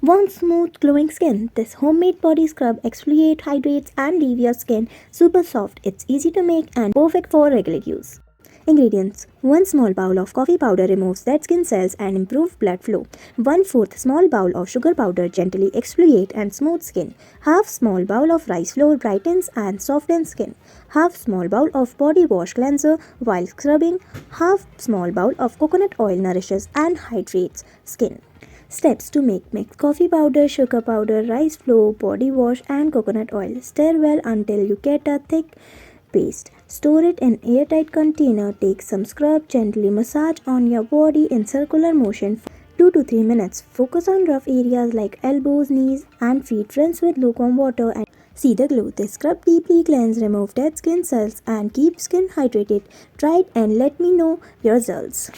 Want smooth, glowing skin? This homemade body scrub exfoliates, hydrates, and leaves your skin super soft. It's easy to make and perfect for regular use. Ingredients: 1 small bowl of coffee powder removes dead skin cells and improves blood flow. 1/4 small bowl of sugar powder gently exfoliates and smooths skin. Half small bowl of rice flour brightens and softens skin. Half small bowl of body wash cleanser while scrubbing. Half small bowl of coconut oil nourishes and hydrates skin. Steps to make: mix coffee powder, sugar powder, rice flour, body wash, and coconut oil. Stir well until you get a thick paste. Store it in airtight container. Take some scrub, gently massage on your body in circular motion for 2 to 3 minutes. Focus on rough areas like elbows, knees, and feet. Rinse with lukewarm water and see the glow. This scrub deeply cleanse, remove dead skin cells, and keep skin hydrated. Try it and let me know your results.